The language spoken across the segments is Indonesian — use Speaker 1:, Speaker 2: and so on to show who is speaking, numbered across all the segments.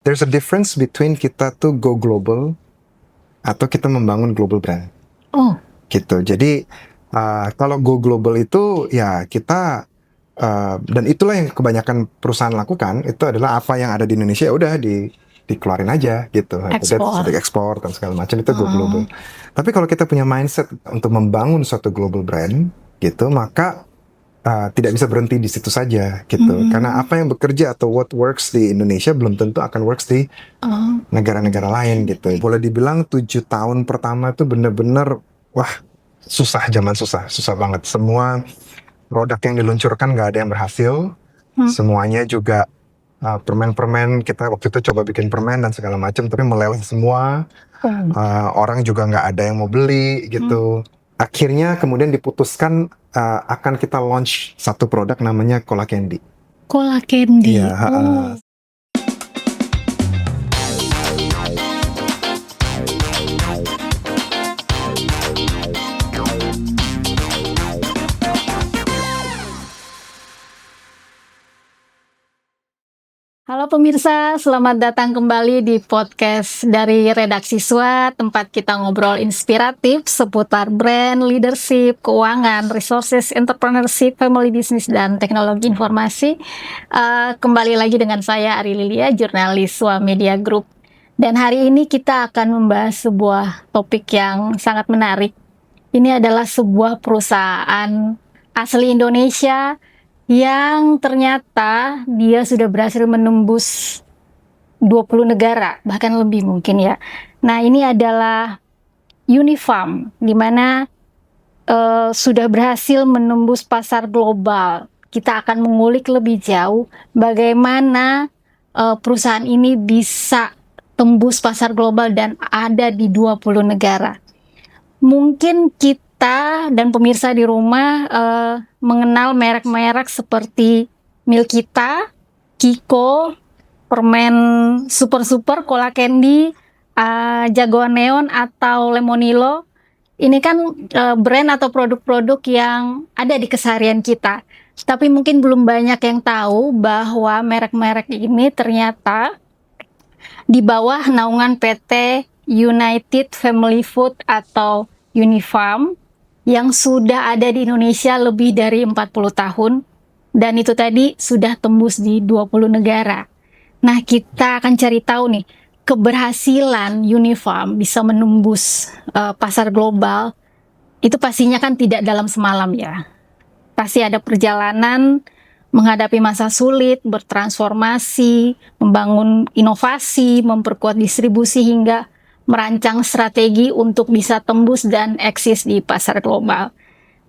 Speaker 1: there's a difference between kita tuh go global atau kita membangun global brand.
Speaker 2: Oh,
Speaker 1: Gitu. Jadi kalau go global itu ya kita dan itulah yang kebanyakan perusahaan lakukan, itu adalah apa yang ada di Indonesia ya udah dikeluarin aja gitu.
Speaker 2: ekspor.
Speaker 1: Ekspor dan segala macam itu go global. Tapi kalau kita punya mindset untuk membangun suatu global brand gitu, maka tidak bisa berhenti di situ saja gitu. Karena apa yang bekerja atau what works di Indonesia belum tentu akan works di negara-negara lain gitu. Boleh dibilang 7 tahun pertama itu bener-bener wah susah banget. Semua produk yang diluncurkan nggak ada yang berhasil. Semuanya juga permen-permen, kita waktu itu coba bikin permen dan segala macam, tapi meleleh semua. Orang juga nggak ada yang mau beli gitu. Akhirnya kemudian diputuskan akan kita launch satu produk namanya Cola Candy.
Speaker 2: Cola Candy.
Speaker 1: Iya,
Speaker 2: Halo pemirsa, selamat datang kembali di podcast dari Redaksi SWA, tempat kita ngobrol inspiratif seputar brand, leadership, keuangan, resources, entrepreneurship, family business, dan teknologi informasi. Kembali lagi dengan saya Ari Lilia, jurnalis SWA Media Group. Dan hari ini kita akan membahas sebuah topik yang sangat menarik. Ini adalah sebuah perusahaan asli Indonesia yang ternyata dia sudah berhasil menembus 20 negara, bahkan lebih mungkin ya. Nah, ini adalah Unifarm, di mana sudah berhasil menembus pasar global. Kita akan mengulik lebih jauh bagaimana perusahaan ini bisa tembus pasar global dan ada di 20 negara. Mungkin kita dan pemirsa di rumah mengenal merek-merek seperti Milkita, Kiko, permen Super, Cola Candy, Jagoan Neon atau Lemonilo. Ini kan brand atau produk-produk yang ada di keseharian kita. Tapi mungkin belum banyak yang tahu bahwa merek-merek ini ternyata di bawah naungan PT United Family Food atau Unifarm yang sudah ada di Indonesia lebih dari 40 tahun, dan itu tadi sudah tembus di 20 negara. Nah, kita akan cari tahu nih, keberhasilan Unifarm bisa menembus pasar global, itu pastinya kan tidak dalam semalam ya. Pasti ada perjalanan menghadapi masa sulit, bertransformasi, membangun inovasi, memperkuat distribusi, hingga merancang strategi untuk bisa tembus dan eksis di pasar global.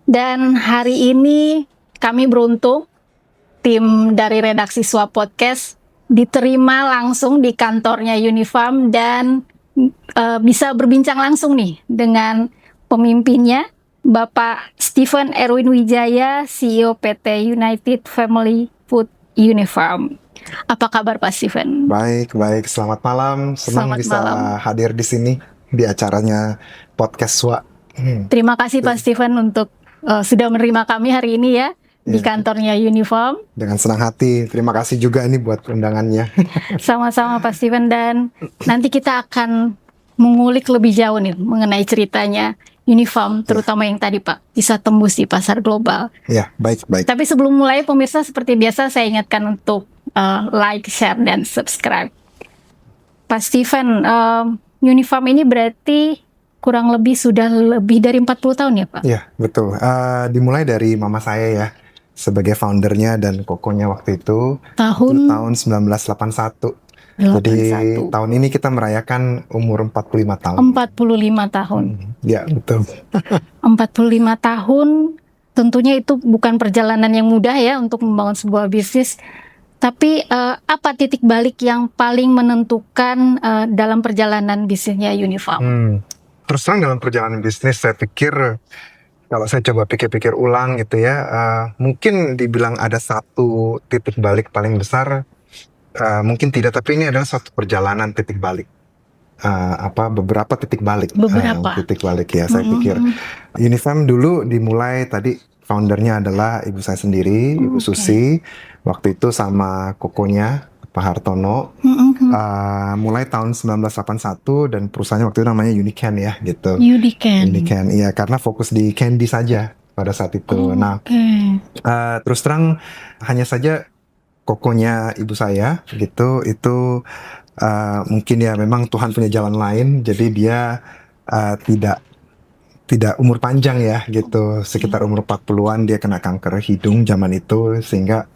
Speaker 2: Dan hari ini kami beruntung, tim dari Redaksi SWA Podcast diterima langsung di kantornya Unifarm dan bisa berbincang langsung nih dengan pemimpinnya, Bapak Steven Erwin Wijaya, CEO PT United Family Food Unifarm. Apa kabar Pak Steven?
Speaker 1: baik. Selamat malam. Senang
Speaker 2: Selamat
Speaker 1: bisa
Speaker 2: malam.
Speaker 1: hadir di sini di acaranya podcast SWA.
Speaker 2: Terima kasih Pak Steven untuk sudah menerima kami hari ini ya di kantornya Unifarm.
Speaker 1: Dengan senang hati. Terima kasih juga ini buat undangannya.
Speaker 2: Sama-sama Pak Steven, dan nanti kita akan mengulik lebih jauh nih mengenai ceritanya Unifarm, terutama yang tadi Pak, bisa tembus di pasar global.
Speaker 1: Ya, baik.
Speaker 2: Tapi sebelum mulai, pemirsa seperti biasa saya ingatkan untuk like, share, dan subscribe. Pak Steven, Unifarm ini berarti kurang lebih sudah lebih dari 40 tahun ya Pak?
Speaker 1: Ya, betul. Dimulai dari mama saya ya, sebagai foundernya dan kokonya waktu itu.
Speaker 2: Tahun
Speaker 1: 1981. Jadi tahun ini kita merayakan umur 45 tahun.
Speaker 2: 45 tahun.
Speaker 1: Ya, betul.
Speaker 2: 45 tahun, tentunya itu bukan perjalanan yang mudah ya untuk membangun sebuah bisnis. Tapi apa titik balik yang paling menentukan dalam perjalanan bisnisnya Unifarm?
Speaker 1: Terus terang dalam perjalanan bisnis, saya pikir kalau saya coba pikir-pikir ulang gitu ya, mungkin dibilang ada satu titik balik paling besar. Mungkin tidak, tapi ini adalah suatu perjalanan titik balik. Beberapa titik balik. Titik balik ya, saya pikir. Unifarm dulu dimulai tadi, foundernya adalah ibu saya sendiri, Ibu Susi. Waktu itu sama kokonya, Pak Hartono.
Speaker 2: Mhm.
Speaker 1: Mulai tahun 1981 dan perusahaannya waktu itu namanya Unican ya gitu.
Speaker 2: Unican.
Speaker 1: Unican, iya, karena fokus di candy saja pada saat itu.
Speaker 2: Oh,
Speaker 1: Nah,
Speaker 2: oke.
Speaker 1: terus terang hanya saja kokonya ibu saya gitu itu mungkin ya memang Tuhan punya jalan lain, jadi dia tidak umur panjang ya gitu, sekitar umur 40-an dia kena kanker hidung zaman itu sehingga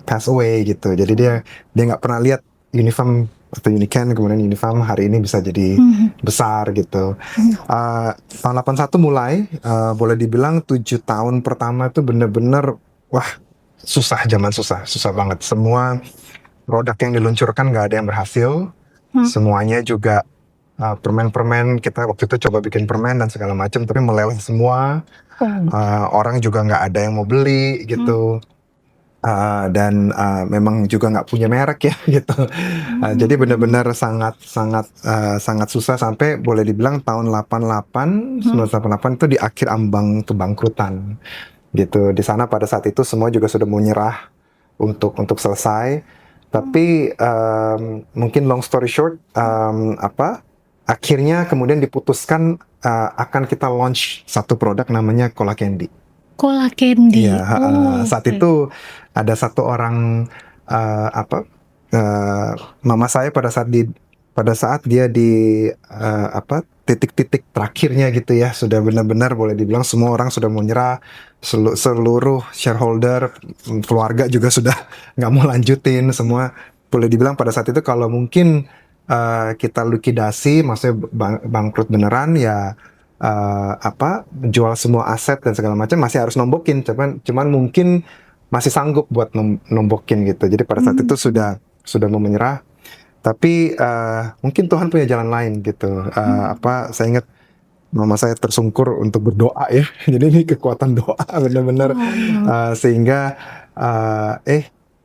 Speaker 1: pass away gitu. Jadi dia nggak pernah lihat Unifarm atau Unican kemudian Unifarm hari ini bisa jadi besar gitu. Tahun 81 mulai, boleh dibilang 7 tahun pertama itu bener-bener wah susah, zaman susah banget. Semua produk yang diluncurkan nggak ada yang berhasil. Semuanya juga permen-permen, kita waktu itu coba bikin permen dan segala macam tapi meleleh semua. Orang juga nggak ada yang mau beli gitu. Dan memang juga nggak punya merek ya gitu. Jadi benar-benar sangat susah sampai boleh dibilang tahun 1988 itu di akhir ambang kebangkrutan gitu. Di sana pada saat itu semua juga sudah mau nyerah untuk selesai. Tapi mungkin long story short, akhirnya kemudian diputuskan akan kita launch satu produk namanya Cola Candy.
Speaker 2: Cola Candy.
Speaker 1: Iya, saat itu ada satu orang mama saya pada saat dia di titik-titik terakhirnya gitu ya, sudah benar-benar boleh dibilang semua orang sudah mau nyerah, seluruh shareholder, keluarga juga sudah nggak mau lanjutin, semua boleh dibilang pada saat itu kalau mungkin kita likuidasi, maksudnya bangkrut beneran ya. Jual semua aset dan segala macam masih harus nombokin, cuman mungkin masih sanggup buat nombokin gitu. Jadi pada saat itu sudah mau menyerah, tapi mungkin Tuhan punya jalan lain gitu. Saya ingat mama saya tersungkur untuk berdoa ya. Jadi ini kekuatan doa benar-benar sehingga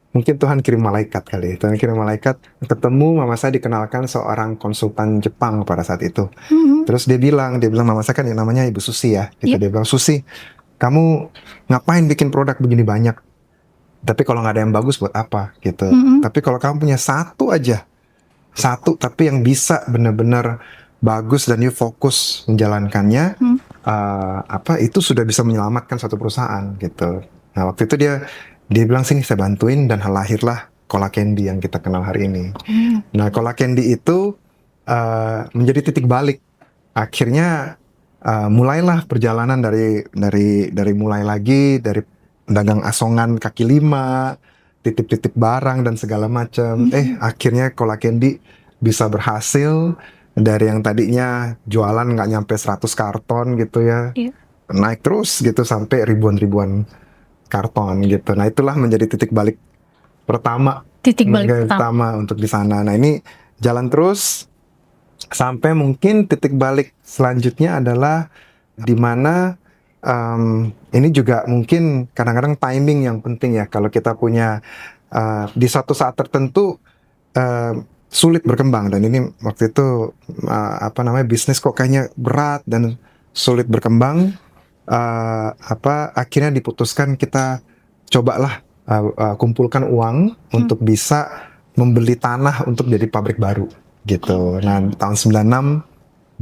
Speaker 1: mungkin Tuhan kirim malaikat kali. Tuhan kirim malaikat, ketemu mama saya dikenalkan seorang konsultan Jepang pada saat itu. Terus dia bilang mama saya kan yang namanya Ibu Susi ya. Gitu. Dia bilang, Susi, kamu ngapain bikin produk begini banyak? Tapi kalau nggak ada yang bagus buat apa gitu. Tapi kalau kamu punya satu tapi yang bisa benar-benar bagus dan you fokus menjalankannya, itu sudah bisa menyelamatkan satu perusahaan gitu. Nah waktu itu dia bilang, sini saya bantuin, dan lahirlah Cola Candy yang kita kenal hari ini. Nah Cola Candy itu menjadi titik balik. Akhirnya mulailah perjalanan dari mulai lagi dari dagang asongan kaki lima, titip-titip barang dan segala macam. Akhirnya Cola Candy bisa berhasil dari yang tadinya jualan nggak nyampe 100 karton gitu ya, naik terus gitu sampai ribuan karton gitu. Nah itulah menjadi titik balik pertama untuk di sana. Nah ini jalan terus sampai mungkin titik balik selanjutnya adalah di mana ini juga mungkin kadang-kadang timing yang penting ya. Kalau kita punya di suatu saat tertentu sulit berkembang, dan ini waktu itu bisnis kok kayaknya berat dan sulit berkembang. Akhirnya diputuskan kita cobalah kumpulkan uang untuk bisa membeli tanah untuk jadi pabrik baru gitu. Nah tahun 96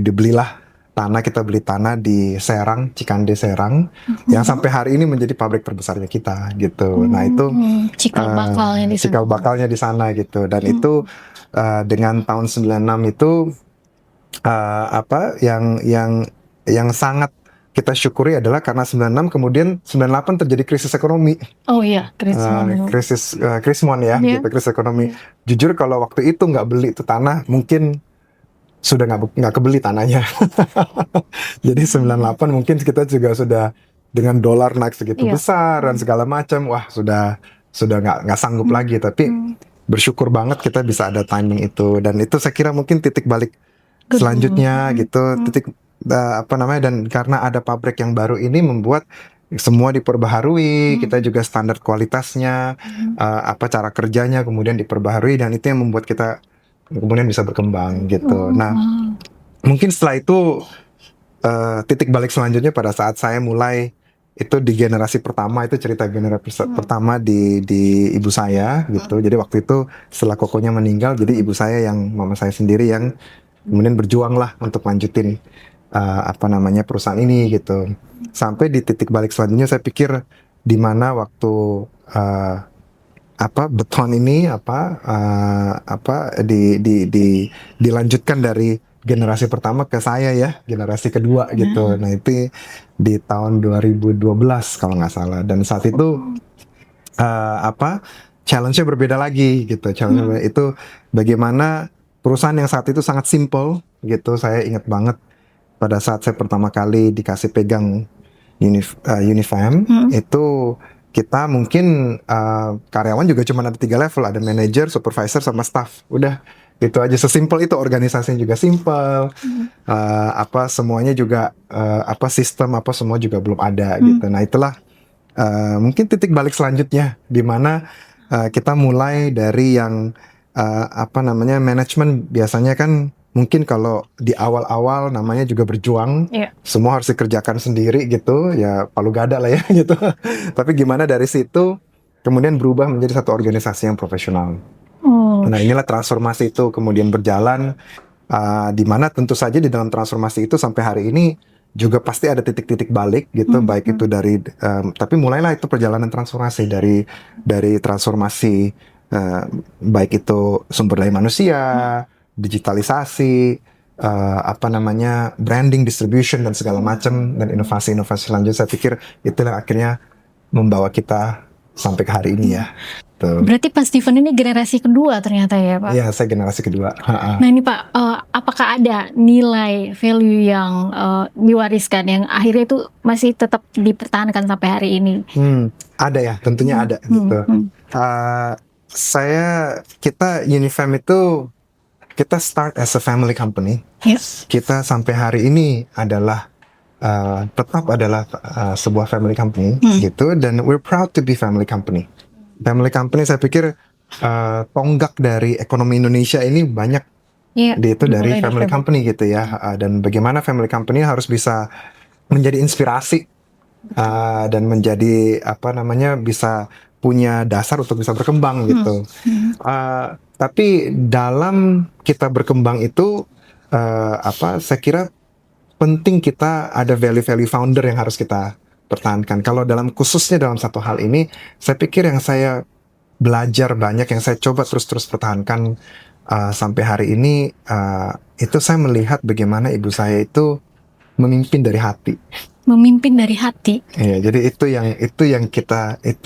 Speaker 1: dibelilah tanah, kita beli tanah di Serang, Cikande Serang, yang sampai hari ini menjadi pabrik terbesarnya kita gitu. Nah itu cikal bakalnya di sana gitu. Dan itu dengan tahun 96 itu yang sangat kita syukuri adalah karena 96 kemudian 98 terjadi krisis ekonomi.
Speaker 2: Oh iya,
Speaker 1: krismon ya, gitu, krisis ekonomi. Jujur kalau waktu itu nggak beli itu tanah, mungkin sudah nggak kebeli tanahnya. Jadi 98 mungkin kita juga sudah dengan dolar naik segitu besar dan segala macam, wah sudah nggak sanggup lagi. Tapi bersyukur banget kita bisa ada timing itu, dan itu saya kira mungkin titik balik selanjutnya gitu. Dan karena ada pabrik yang baru ini membuat semua diperbaharui, kita juga standar kualitasnya, cara kerjanya kemudian diperbaharui, dan itu yang membuat kita kemudian bisa berkembang gitu. Nah mungkin setelah itu titik balik selanjutnya pada saat saya mulai itu di generasi pertama, itu cerita generasi pertama di ibu saya gitu. Jadi waktu itu setelah kokonya meninggal, jadi ibu saya yang mama saya sendiri yang kemudian berjuang lah untuk lanjutin apa namanya perusahaan ini gitu. Sampai di titik balik selanjutnya saya pikir di mana waktu apa beton ini dilanjutkan dari generasi pertama ke saya ya, generasi kedua gitu. Nah, itu di tahun 2012 kalau nggak salah. Dan saat itu challenge-nya berbeda lagi gitu. Challenge itu bagaimana perusahaan yang saat itu sangat simple gitu. Saya ingat banget pada saat saya pertama kali dikasih pegang Unifam itu kita mungkin karyawan juga cuma ada 3 level, ada manager, supervisor, sama staff. Udah itu aja, sesimpel itu. Organisasinya juga simple, semuanya juga sistem semua juga belum ada gitu. Nah, itulah mungkin titik balik selanjutnya di mana kita mulai dari yang manajemen. Biasanya kan mungkin kalau di awal-awal namanya juga berjuang, semua harus dikerjakan sendiri gitu, ya palu gada lah ya gitu. Tapi gimana dari situ kemudian berubah menjadi satu organisasi yang profesional. Nah, inilah transformasi itu kemudian berjalan, di mana tentu saja di dalam transformasi itu sampai hari ini juga pasti ada titik-titik balik gitu, baik itu dari tapi mulailah itu perjalanan transformasi dari transformasi baik itu sumber daya manusia, digitalisasi, branding, distribution dan segala macam, dan inovasi-inovasi selanjutnya. Saya pikir itulah akhirnya membawa kita sampai ke hari ini ya. Tuh.
Speaker 2: Berarti Pak Steven ini generasi kedua ternyata ya Pak?
Speaker 1: Iya, saya generasi kedua.
Speaker 2: Nah ini Pak, apakah ada nilai value yang diwariskan yang akhirnya itu masih tetap dipertahankan sampai hari ini?
Speaker 1: Ada ya, tentunya ada gitu. Kita Unifam itu kita start as a family company.
Speaker 2: Yes.
Speaker 1: Kita sampai hari ini adalah tetap adalah sebuah family company gitu, dan we're proud to be family company. Family company, saya pikir tonggak dari ekonomi Indonesia ini banyak dari family company gitu ya. Dan bagaimana family company harus bisa menjadi inspirasi dan menjadi bisa punya dasar untuk bisa berkembang gitu. Tapi dalam kita berkembang itu saya kira penting kita ada value-value founder yang harus kita pertahankan. Kalau khususnya dalam satu hal ini, saya pikir yang saya belajar banyak, yang saya coba terus pertahankan sampai hari ini, itu saya melihat bagaimana ibu saya itu memimpin dari hati.
Speaker 2: Memimpin dari hati.
Speaker 1: Iya, jadi itu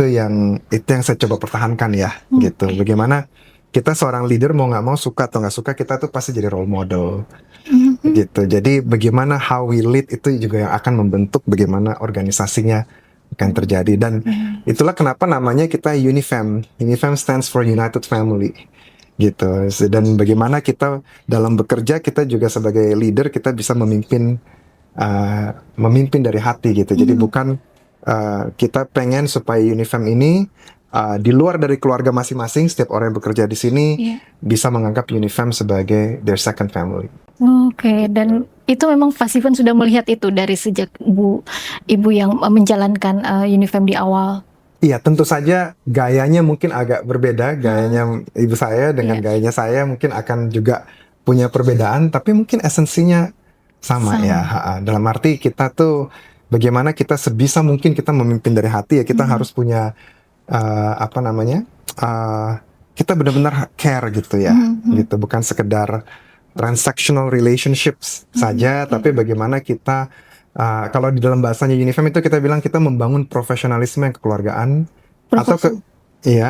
Speaker 1: yang saya coba pertahankan ya, gitu. Bagaimana kita seorang leader mau nggak mau, suka atau nggak suka, kita tuh pasti jadi role model, gitu. Jadi bagaimana how we lead itu juga yang akan membentuk bagaimana organisasinya akan terjadi. Dan itulah kenapa namanya kita Unifam. Unifam stands for United Family, gitu. Dan bagaimana kita dalam bekerja, kita juga sebagai leader kita bisa memimpin dari hati gitu. Jadi bukan kita pengen supaya Unifam ini di luar dari keluarga masing-masing, setiap orang yang bekerja di sini bisa menganggap Unifam sebagai their second family.
Speaker 2: Oke, dan itu memang Pak Steven sudah melihat itu dari sejak ibu yang menjalankan Unifam di awal.
Speaker 1: Iya, tentu saja gayanya mungkin agak berbeda, gayanya ibu saya dengan gayanya saya mungkin akan juga punya perbedaan, tapi mungkin esensinya sama. Ya. Dalam arti kita tuh bagaimana kita sebisa mungkin kita memimpin dari hati ya, kita harus punya kita benar-benar care gitu ya, gitu, bukan sekedar transactional relationships saja, tapi bagaimana kita kalau di dalam bahasanya Unifam itu kita bilang kita membangun profesionalisme yang kekeluargaan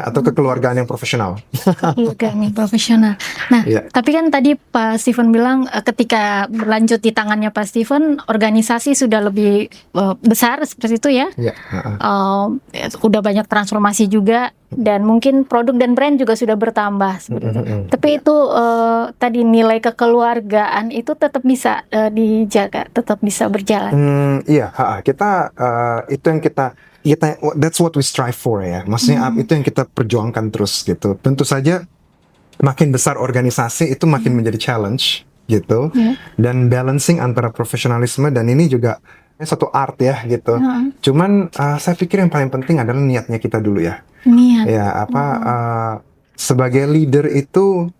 Speaker 1: atau kekeluargaan yang profesional.
Speaker 2: Kekeluargaan yang profesional. Nah, tapi kan tadi Pak Steven bilang ketika berlanjut di tangannya Pak Steven, organisasi sudah lebih besar seperti itu ya. Udah banyak transformasi juga, dan mungkin produk dan brand juga sudah bertambah. Tapi itu tadi nilai kekeluargaan itu tetap bisa dijaga, tetap bisa berjalan.
Speaker 1: Kita itu yang kita that's what we strive for ya. Maksudnya itu yang kita perjuangkan terus gitu. Tentu saja makin besar organisasi itu makin menjadi challenge gitu. Dan balancing antara profesionalisme dan ini juga suatu art ya gitu.
Speaker 2: Heeh.
Speaker 1: Cuman saya pikir yang paling penting adalah niatnya kita dulu ya.
Speaker 2: Niat.
Speaker 1: Ya sebagai leader itu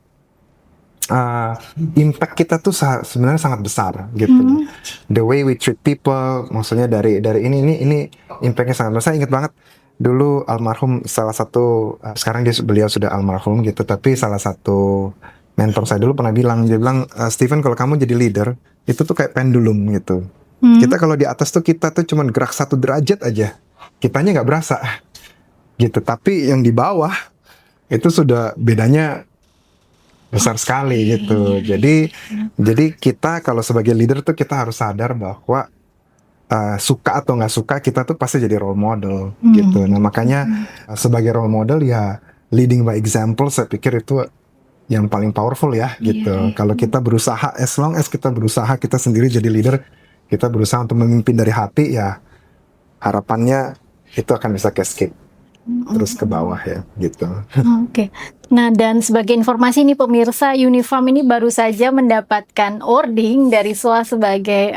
Speaker 1: impact kita tuh sebenarnya sangat besar gitu. The way we treat people, maksudnya dari ini impactnya sangat besar. Saya ingat banget dulu almarhum salah satu sekarang beliau sudah almarhum gitu, tapi salah satu mentor saya dulu pernah bilang, dia bilang, Steven, kalau kamu jadi leader itu tuh kayak pendulum gitu. Kita kalau di atas tuh kita tuh cuman gerak 1 derajat aja, kitanya nggak berasa gitu, tapi yang di bawah itu sudah bedanya besar sekali gitu. Jadi kita kalau sebagai leader tuh kita harus sadar bahwa suka atau nggak suka kita tuh pasti jadi role model gitu. Nah makanya sebagai role model ya leading by example, saya pikir itu yang paling powerful ya gitu. Kalau kita berusaha, as long as kita berusaha, kita sendiri jadi leader, kita berusaha untuk memimpin dari hati, ya harapannya itu akan bisa cascade terus ke bawah ya gitu.
Speaker 2: Oke. Nah, dan sebagai informasi nih pemirsa, Unifarm ini baru saja mendapatkan awarding dari SWA sebagai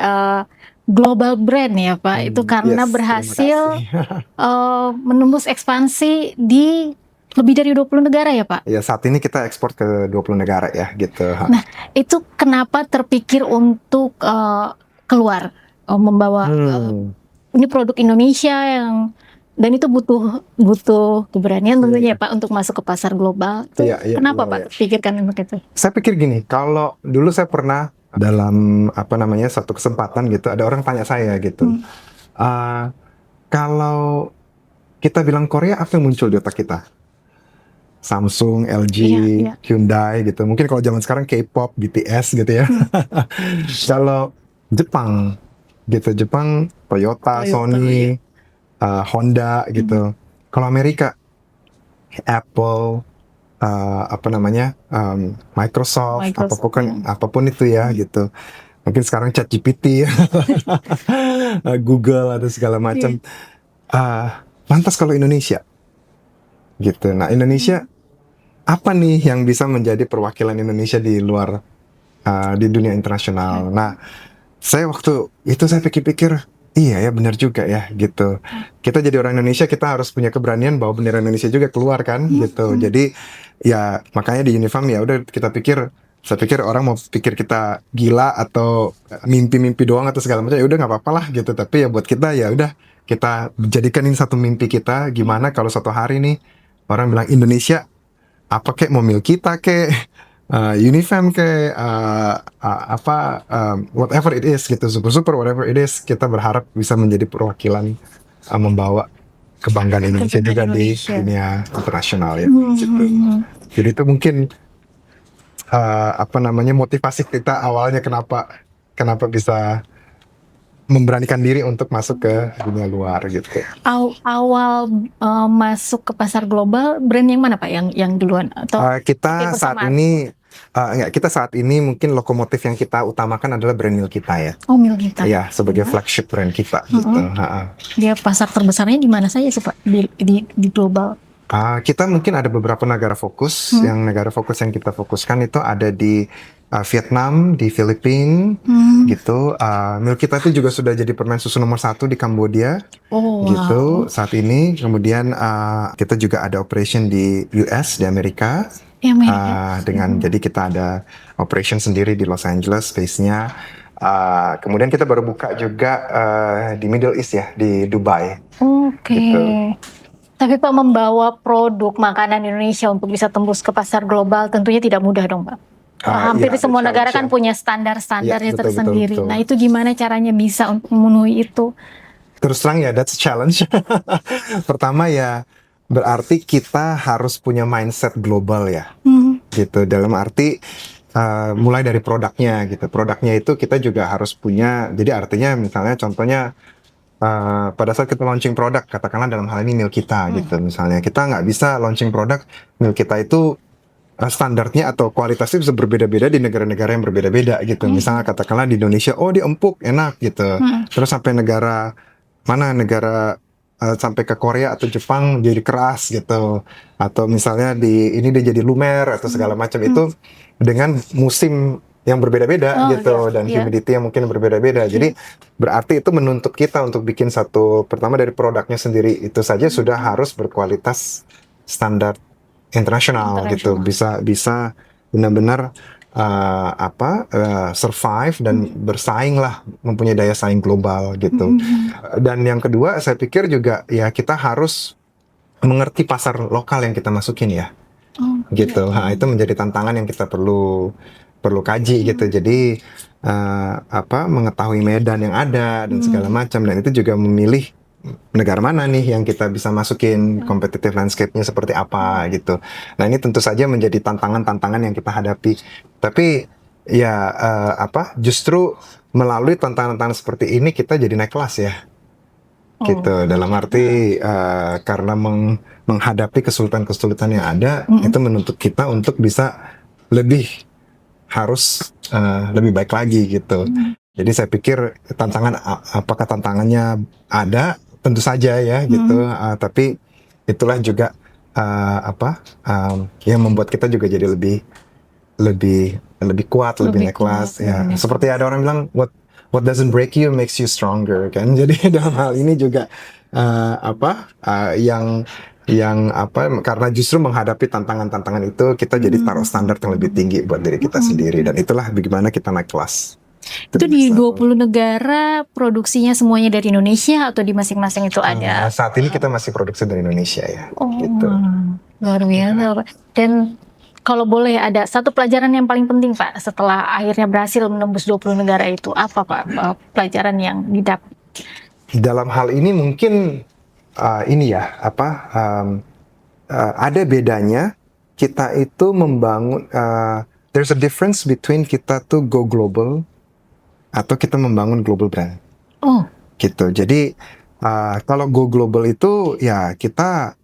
Speaker 2: global brand ya Pak. Itu karena
Speaker 1: Yes,
Speaker 2: berhasil
Speaker 1: terima kasih.
Speaker 2: menembus ekspansi di lebih dari 20 negara ya Pak.
Speaker 1: Ya saat ini kita ekspor ke 20 negara ya gitu.
Speaker 2: Nah, itu kenapa terpikir untuk keluar membawa ini produk Indonesia yang, dan itu butuh keberanian tentunya ya Pak untuk masuk ke pasar global. Itu kenapa Pak pikirkan untuk itu?
Speaker 1: Saya pikir gini, kalau dulu saya pernah dalam satu kesempatan gitu, ada orang tanya saya gitu, kalau kita bilang Korea, apa yang muncul di otak kita? Samsung, LG, Hyundai gitu. Mungkin kalau zaman sekarang K-pop, BTS gitu ya. Kalau Jepang gitu, Jepang Toyota, Sony, Honda gitu. Kalau Amerika, Apple, Microsoft, apapun itu ya gitu. Mungkin sekarang ChatGPT, Google atau segala macam. Lantas kalau Indonesia, gitu. Nah Indonesia apa nih yang bisa menjadi perwakilan Indonesia di luar di dunia internasional? Nah saya waktu itu saya pikir-pikir, iya ya benar juga ya gitu. Kita jadi orang Indonesia, kita harus punya keberanian bawa bendera Indonesia juga keluar kan gitu. Jadi ya makanya di Unifarm ya udah saya pikir orang mau pikir kita gila atau mimpi-mimpi doang atau segala macam, ya udah nggak apa-apa lah gitu. Tapi ya buat kita ya udah kita jadikan ini satu mimpi kita. Gimana kalau suatu hari nih orang bilang Indonesia apa kek, mau mil kita kek, Unifarm ke whatever it is gitu, super whatever it is, kita berharap bisa menjadi perwakilan membawa kebanggaan Indonesia juga di dunia internasional ya gitu. Jadi itu mungkin motivasi kita awalnya kenapa bisa memberanikan diri untuk masuk ke dunia luar gitu.
Speaker 2: Awal masuk ke pasar global, brand yang mana Pak yang duluan? Atau
Speaker 1: kita saat ini mungkin lokomotif yang kita utamakan adalah brand Mil Kita ya.
Speaker 2: Oh, Mil Kita.
Speaker 1: Ya, sebagai flagship brand kita gitu.
Speaker 2: Dia pasar terbesarnya di mana saja sih Pak di global?
Speaker 1: Kita mungkin ada beberapa negara fokus. Yang negara fokus yang kita fokuskan itu ada di Vietnam, di Filipina, gitu. Mil Kita itu juga sudah jadi permen susu nomor 1 di Kamboja, gitu saat ini. Kemudian kita juga ada operation di US, di Amerika. Jadi kita ada operation sendiri di Los Angeles, base-nya. Kemudian kita baru buka juga di Middle East ya, di Dubai. Gitu.
Speaker 2: Tapi Pak, membawa produk makanan Indonesia untuk bisa tembus ke pasar global tentunya tidak mudah dong Pak. Hampir semua negara kan punya standar-standarnya tersendiri. Betul. Nah itu gimana caranya bisa untuk memenuhi itu?
Speaker 1: Terus terang ya, that's a challenge. Pertama ya, berarti kita harus punya mindset global ya, gitu. Dalam arti mulai dari produknya gitu. Produknya itu kita juga harus punya. Jadi artinya misalnya contohnya pada saat kita launching produk, katakanlah dalam hal ini Mil Kita gitu. Misalnya kita nggak bisa launching produk Mil Kita itu standarnya atau kualitasnya bisa berbeda-beda di negara-negara yang berbeda-beda gitu. Misalnya katakanlah di Indonesia, dia empuk, enak gitu. Terus sampai negara sampai ke Korea atau Jepang jadi keras gitu. Atau misalnya ini dia jadi lumer atau segala macam. Itu dengan musim yang berbeda-beda gitu, dan
Speaker 2: iya.
Speaker 1: humidity yang mungkin berbeda-beda. Jadi berarti itu menuntut kita untuk bikin satu, pertama dari produknya sendiri itu saja sudah harus berkualitas standar internasional gitu, bisa benar-benar survive dan bersaing lah, mempunyai daya saing global gitu. Dan yang kedua saya pikir juga ya kita harus mengerti pasar lokal yang kita masukin ya. Gitu. Nah, itu menjadi tantangan yang kita perlu kaji gitu. Jadi mengetahui medan yang ada dan segala macam, dan itu juga memilih negara mana nih yang kita bisa masukin, competitive landscape-nya seperti apa gitu. Nah, ini tentu saja menjadi tantangan-tantangan yang kita hadapi. Tapi ya justru melalui tantangan-tantangan seperti ini kita jadi naik kelas ya. Gitu, dalam arti karena menghadapi kesulitan-kesulitan yang ada, itu menuntut kita untuk bisa lebih baik lagi gitu. Jadi saya pikir apakah tantangannya ada, tentu saja ya gitu, tapi itulah juga yang membuat kita juga jadi lebih kuat, lebih naik kelas ya. Seperti ada orang bilang, what doesn't break you makes you stronger kan. Jadi dalam hal ini juga karena justru menghadapi tantangan-tantangan itu kita jadi taruh standar yang lebih tinggi buat diri kita sendiri, dan itulah bagaimana kita naik kelas.
Speaker 2: Itu di 20 negara produksinya semuanya dari Indonesia atau di masing-masing itu ada?
Speaker 1: Saat ini kita masih produksi dari Indonesia ya. Gitu.
Speaker 2: Luar biasa Pak. Dan kalau boleh ada satu pelajaran yang paling penting Pak setelah akhirnya berhasil menembus 20 negara itu, apa Pak pelajaran yang didapat?
Speaker 1: Dalam hal ini mungkin ada bedanya kita itu membangun, there's a difference between kita tuh go global atau kita membangun global brand. Gitu. Jadi kalau go global itu ya kita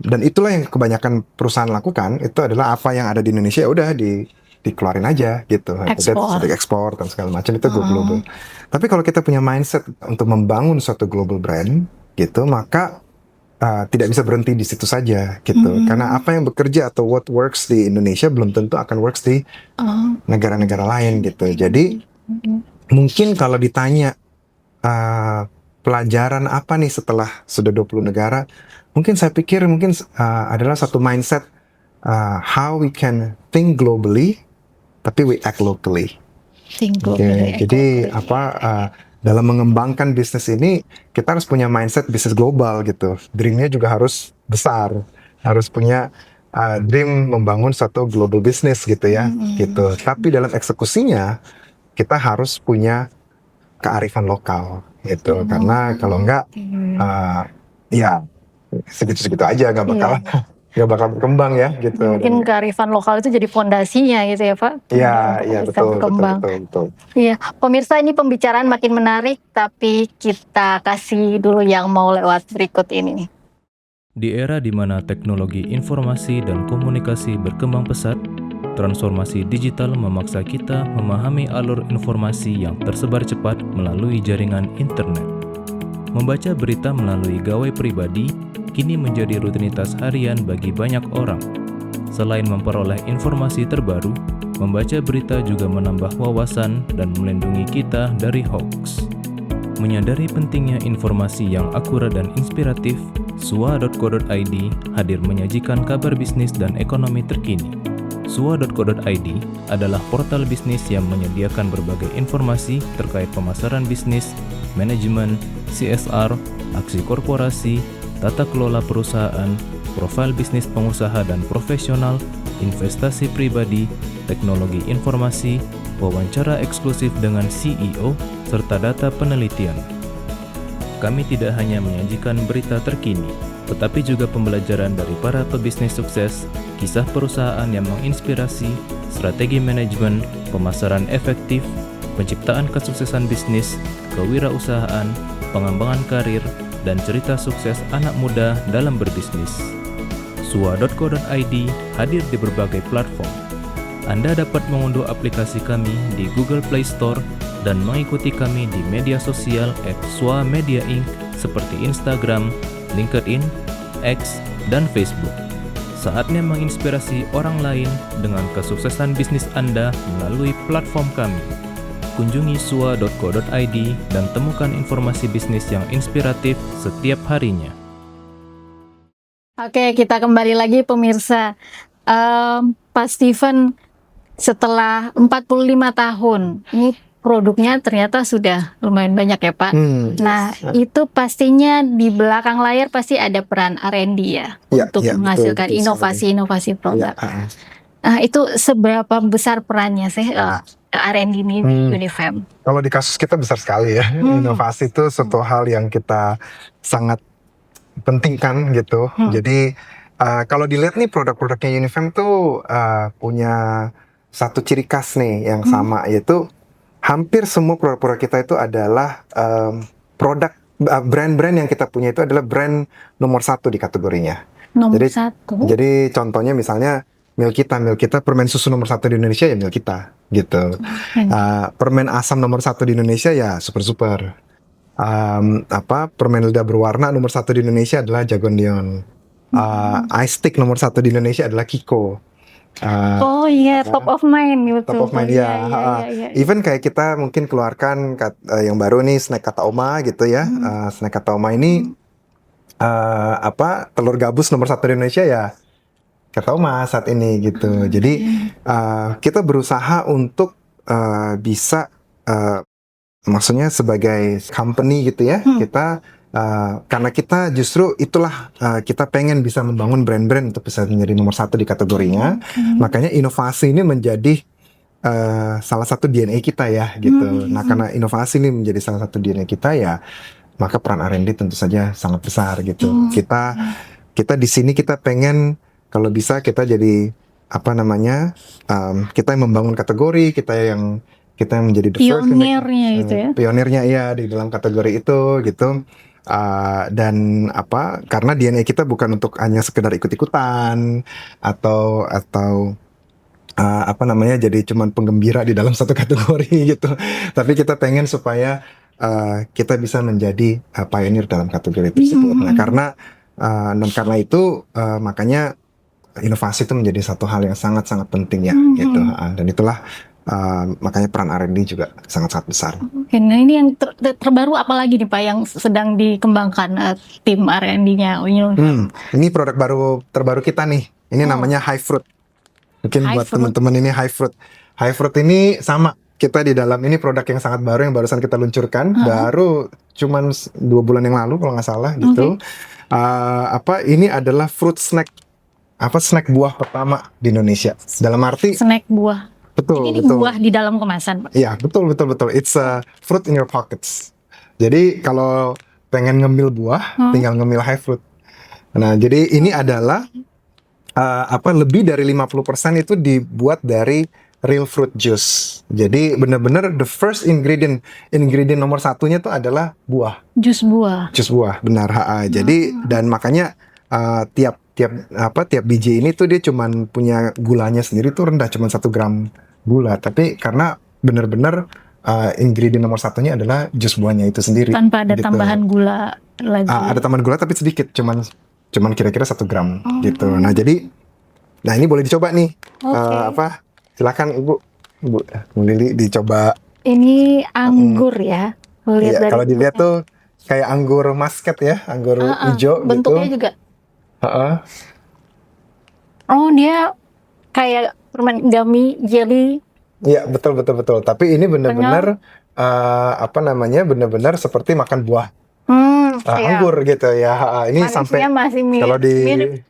Speaker 1: dan itulah yang kebanyakan perusahaan lakukan, itu adalah apa yang ada di Indonesia ya udah dikeluarin aja gitu, ekspor dan segala macam, itu go global. Tapi kalau kita punya mindset untuk membangun suatu global brand gitu, maka tidak bisa berhenti di situ saja gitu, karena apa yang bekerja atau what works di Indonesia belum tentu akan works di negara-negara lain gitu. Jadi mungkin kalau ditanya pelajaran apa nih setelah sudah 20 negara, mungkin saya pikir adalah satu mindset how we can think globally tapi we act locally. Jadi dalam mengembangkan bisnis ini kita harus punya mindset bisnis global gitu. Dreamnya juga harus besar, harus punya dream membangun satu global business gitu ya, gitu. Tapi dalam eksekusinya kita harus punya kearifan lokal gitu, karena kalau enggak ya segitu-segitu aja, nggak bakal berkembang ya gitu.
Speaker 2: Mungkin kearifan lokal itu jadi fondasinya gitu ya Pak.
Speaker 1: Iya betul.
Speaker 2: Iya, pemirsa, ini pembicaraan makin menarik, tapi kita kasih dulu yang mau lewat berikut ini.
Speaker 3: Di era di mana teknologi informasi dan komunikasi berkembang pesat, transformasi digital memaksa kita memahami alur informasi yang tersebar cepat melalui jaringan internet. Membaca berita melalui gawai pribadi kini menjadi rutinitas harian bagi banyak orang. Selain memperoleh informasi terbaru, membaca berita juga menambah wawasan dan melindungi kita dari hoax. Menyadari pentingnya informasi yang akurat dan inspiratif, sua.co.id hadir menyajikan kabar bisnis dan ekonomi terkini. Sua.co.id adalah portal bisnis yang menyediakan berbagai informasi terkait pemasaran bisnis, manajemen, CSR, aksi korporasi, tata kelola perusahaan, profil bisnis pengusaha dan profesional, investasi pribadi, teknologi informasi, wawancara eksklusif dengan CEO, serta data penelitian. Kami tidak hanya menyajikan berita terkini, tetapi juga pembelajaran dari para pebisnis sukses, kisah perusahaan yang menginspirasi, strategi manajemen, pemasaran efektif, penciptaan kesuksesan bisnis, kewirausahaan, pengembangan karir, dan cerita sukses anak muda dalam berbisnis. Sua.co.id hadir di berbagai platform. Anda dapat mengunduh aplikasi kami di Google Play Store dan mengikuti kami di media sosial @sua_media inc seperti Instagram, LinkedIn, X, dan Facebook. Saatnya menginspirasi orang lain dengan kesuksesan bisnis Anda melalui platform kami. Kunjungi sua.co.id dan temukan informasi bisnis yang inspiratif setiap harinya.
Speaker 2: Oke, kita kembali lagi pemirsa. Pak Steven, setelah 45 tahun, ini produknya ternyata sudah lumayan banyak ya Pak. Nah, itu pastinya di belakang layar pasti ada peran R&D ya, untuk menghasilkan
Speaker 1: betul,
Speaker 2: inovasi-inovasi produk. Nah, itu seberapa besar perannya sih R&D ini di Unifem?
Speaker 1: Kalau di kasus kita besar sekali ya. Inovasi itu suatu hal yang kita sangat pentingkan gitu. Jadi kalau dilihat nih produk-produknya Unifem tuh punya satu ciri khas nih yang sama, yaitu hampir semua produk-produk kita itu adalah brand-brand yang kita punya itu adalah brand nomor 1 di kategorinya.
Speaker 2: Nomor 1?
Speaker 1: Jadi contohnya misalnya Milk kita permen susu nomor 1 di Indonesia ya Milk kita gitu. Permen asam nomor 1 di Indonesia ya Super. Permen lidah berwarna nomor 1 di Indonesia adalah Jagondion. Ice stick nomor 1 di Indonesia adalah Kiko.
Speaker 2: Oh iya, top of mind gitu.
Speaker 1: Top of mind ya. Even kayak kita mungkin keluarkan yang baru nih snack kata Oma gitu ya. Snack kata Oma ini telur gabus nomor 1 di Indonesia ya kata Oma saat ini gitu. Jadi kita berusaha untuk bisa maksudnya sebagai company gitu ya, kita karena kita justru itulah kita pengen bisa membangun brand-brand untuk bisa menjadi nomor 1 di kategorinya. Makanya inovasi ini menjadi salah satu DNA kita ya gitu. Nah, karena inovasi ini menjadi salah satu DNA kita ya, maka peran R&D tentu saja sangat besar gitu. Kita di sini kita pengen kalau bisa kita jadi kita yang membangun kategori, kita yang menjadi the first
Speaker 2: pionirnya itu ya.
Speaker 1: Pionirnya ya di dalam kategori itu gitu. Dan karena DNA kita bukan untuk hanya sekedar ikut-ikutan atau jadi cuman penggembira di dalam satu kategori gitu. Tapi kita pengen supaya kita bisa menjadi pionir dalam kategori tersebut. Nah, karena itu makanya inovasi itu menjadi satu hal yang sangat-sangat penting ya gitu. Dan itulah makanya peran R&D juga sangat-sangat besar.
Speaker 2: Oke, nah ini yang terbaru apa lagi nih Pak yang sedang dikembangkan tim R&D-nya?
Speaker 1: Ini produk terbaru kita nih. Ini namanya High Fruit. Mungkin buat teman-teman ini High Fruit. High Fruit ini sama. Kita di dalam ini produk yang sangat baru yang barusan kita luncurkan. Baru cuman 2 bulan yang lalu kalau nggak salah gitu. Ini adalah fruit snack. Snack buah pertama di Indonesia. Dalam arti
Speaker 2: snack buah.
Speaker 1: Betul.
Speaker 2: Buah di dalam kemasan, Pak.
Speaker 1: Iya, betul. It's a fruit in your pockets. Jadi kalau pengen ngemil buah, tinggal ngemil High Fruit. Nah, jadi ini adalah lebih dari 50% itu dibuat dari real fruit juice. Jadi benar-benar the first ingredient nomor 1-nya itu adalah buah. Jus buah, benar. Jadi dan makanya tiap biji ini tuh dia cuman punya gulanya sendiri tuh rendah, cuman 1 gram gula. Tapi karena benar-benar ingredient nomor 1-nya adalah jus buahnya itu sendiri.
Speaker 2: Tanpa ada tambahan gula lagi.
Speaker 1: Ada tambahan gula tapi sedikit, cuman kira-kira 1 gram gitu. Nah ini boleh dicoba nih. Silakan Ibu Lili dicoba. Ini
Speaker 2: anggur ya.
Speaker 1: Iya, kalau dilihat tuh kayak anggur muscat ya, anggur hijau
Speaker 2: bentuknya
Speaker 1: gitu.
Speaker 2: Juga. Oh, dia kayak permen gummy jelly.
Speaker 1: Iya, betul. Tapi ini benar-benar benar-benar seperti makan buah. Anggur gitu ya. Ini
Speaker 2: manisnya
Speaker 1: sampai
Speaker 2: masih
Speaker 1: kalau
Speaker 2: mirip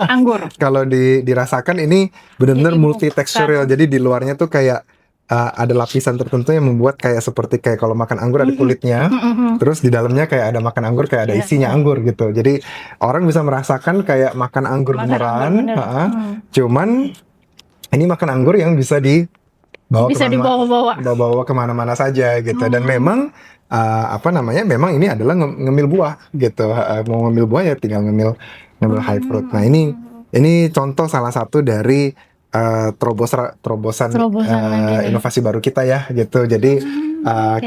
Speaker 2: anggur.
Speaker 1: Kalau dirasakan ini benar-benar multi teksturil. Jadi di luarnya tuh kayak ada lapisan tertentu yang membuat seperti kalau makan anggur ada kulitnya, terus di dalamnya kayak ada makan anggur, kayak ada isinya anggur gitu. Jadi orang bisa merasakan kayak makan anggur beneran. Cuman ini makan anggur yang bisa dibawa kemana-mana saja gitu. Dan memang memang ini adalah ngemil buah gitu. Mau ngemil buah ya tinggal ngemil High Fruit. Nah ini contoh salah satu dari terobosan inovasi baru kita ya gitu. Jadi